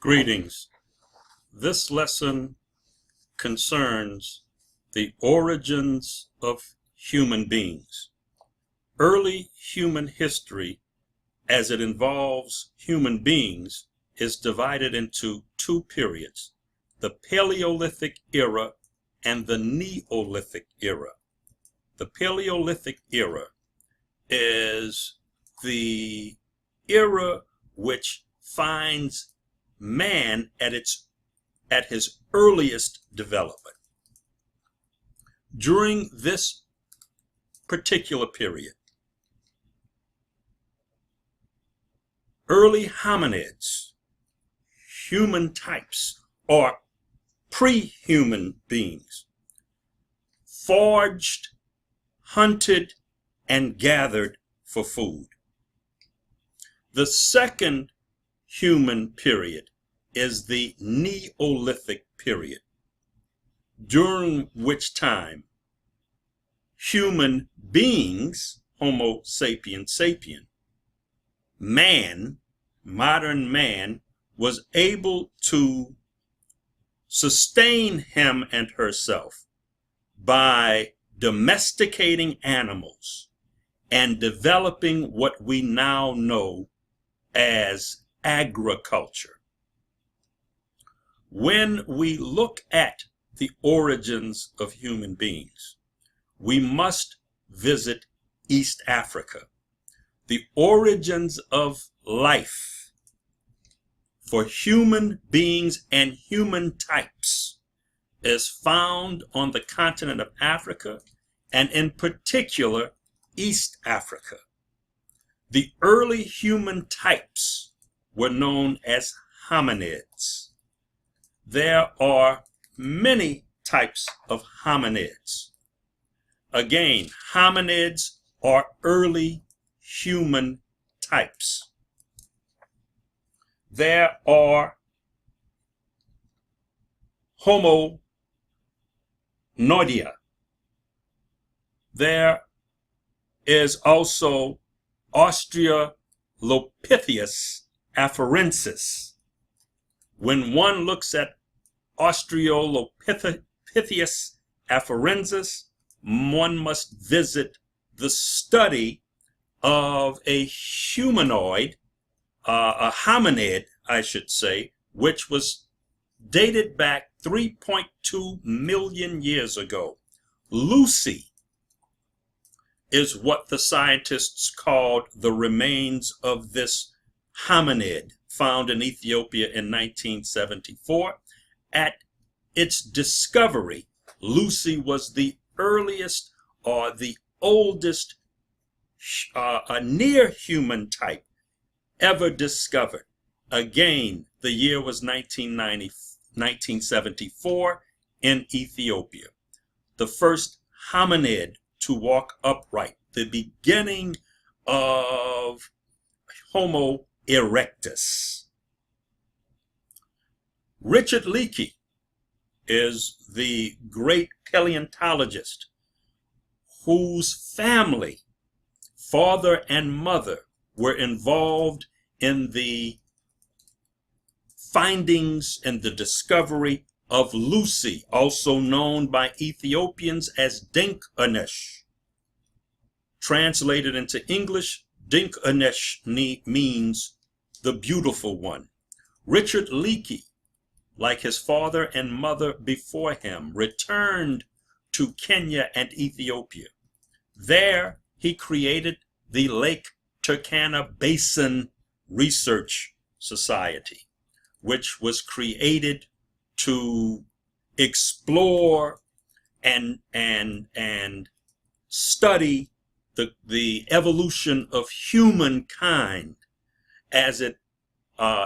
Greetings. This lesson concerns the origins of human beings. Early human history, as it involves human beings, is divided into two periods, the Paleolithic era and the Neolithic era. The Paleolithic era is the era which finds man at his earliest development. During this particular period, early hominids, human types, or pre-human beings, foraged, hunted, and gathered for food. The second human period is the Neolithic period, during which time human beings, Homo sapiens sapien, man, modern man, was able to sustain him and herself by domesticating animals and developing what we now know as agriculture. When we look at the origins of human beings, we must visit East Africa. The origins of life for human beings and human types is found on the continent of Africa, and in particular, East Africa. The early human types were known as hominids. There are many types of hominids. Again, hominids are early human types. There are Homo neotia. There is also Australopithecus afarensis. When one looks at Australopithecus afarensis, one must visit the study of a humanoid, a hominid, I should say, which was dated back 3.2 million years ago. Lucy is what the scientists called the remains of this hominid found in Ethiopia in 1974. At its discovery, Lucy was the earliest or the oldest near human type ever discovered. Again, the year was 1974 in Ethiopia. The first hominid to walk upright, the beginning of Homo erectus. Richard Leakey is the great paleontologist whose family, father and mother, were involved in the findings and the discovery of Lucy, also known by Ethiopians as Dinqanesh. Translated into English, Dinqanesh means the beautiful one. Richard Leakey, like his father and mother before him, returned to Kenya and Ethiopia. There, he created the Lake Turkana Basin Research Society, which was created to explore and study the evolution of humankind as it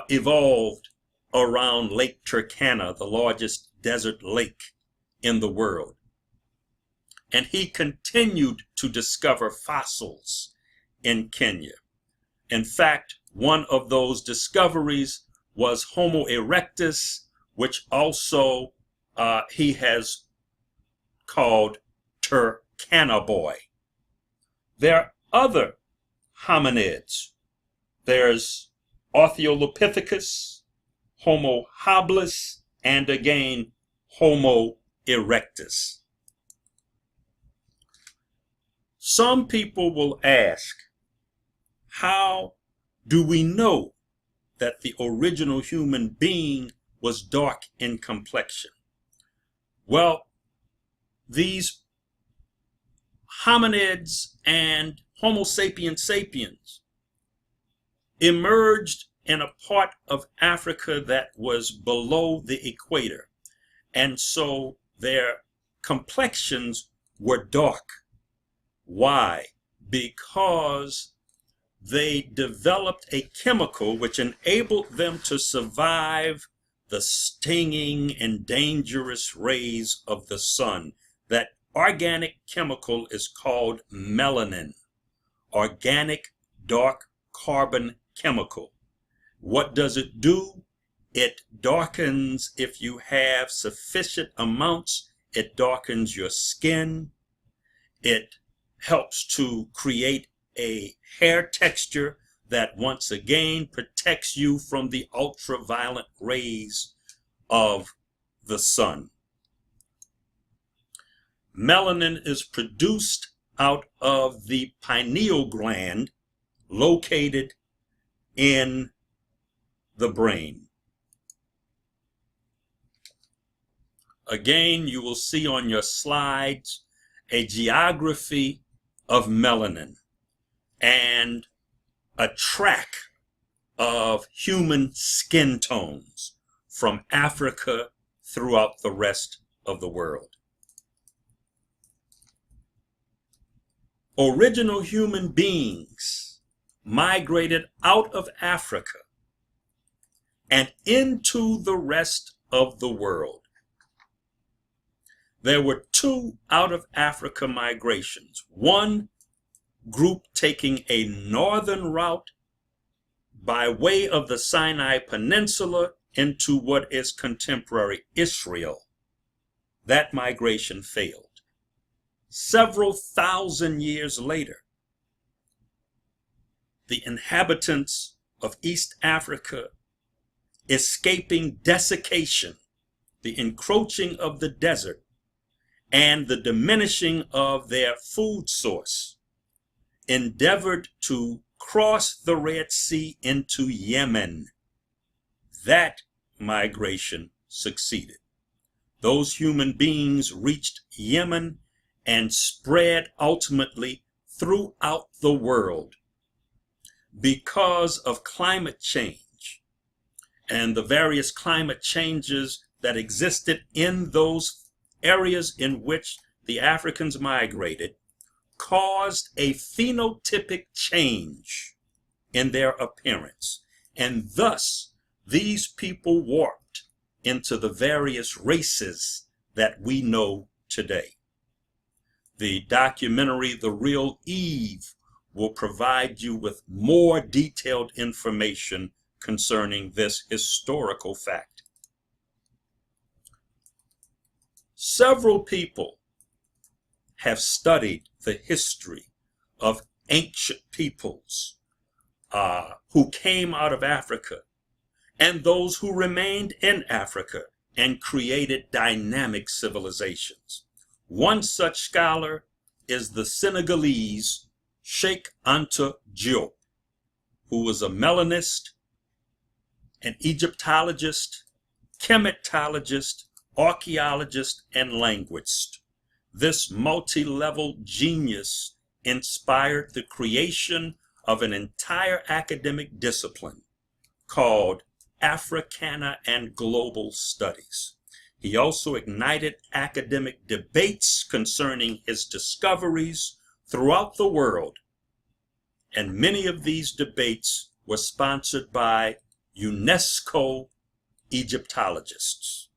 evolved around Lake Turkana, the largest desert lake in the world. And he continued to discover fossils in Kenya. In fact, one of those discoveries was Homo erectus, which also he has called Turkana boy. There are other hominids. There's Australopithecus, Homo habilis, and again, Homo erectus. Some people will ask, how do we know that the original human being was dark in complexion? Well, these hominids and Homo sapiens sapiens emerged in a part of Africa that was below the equator, and so their complexions were dark. Why? Because they developed a chemical which enabled them to survive the stinging and dangerous rays of the sun. That organic chemical is called melanin, organic dark carbon chemical. What does it do? It darkens, if you have sufficient amounts, it darkens your skin. It helps to create a hair texture that once again protects you from the ultraviolet rays of the sun. Melanin is produced out of the pineal gland located in the brain. Again, you will see on your slides a geography of melanin and a track of human skin tones from Africa throughout the rest of the world. Original human beings migrated out of Africa and into the rest of the world. There were two out of Africa migrations. One group taking a northern route by way of the Sinai Peninsula into what is contemporary Israel. That migration failed. Several thousand years later, the inhabitants of East Africa, escaping desiccation, the encroaching of the desert, and the diminishing of their food source, endeavored to cross the Red Sea into Yemen. That migration succeeded. Those human beings reached Yemen and spread ultimately throughout the world. Because of climate change and the various climate changes that existed in those areas in which the Africans migrated, caused a phenotypic change in their appearance. And thus, these people warped into the various races that we know today. The documentary, The Real Eve, will provide you with more detailed information concerning this historical fact. Several people have studied the history of ancient peoples who came out of Africa and those who remained in Africa and created dynamic civilizations. One such scholar is the Senegalese Cheikh Anta Diop, who was a melanist, an Egyptologist, chematologist, archaeologist, and linguist. This multi-level genius inspired the creation of an entire academic discipline called Africana and Global Studies. He also ignited academic debates concerning his discoveries throughout the world, and many of these debates were sponsored by UNESCO Egyptologists.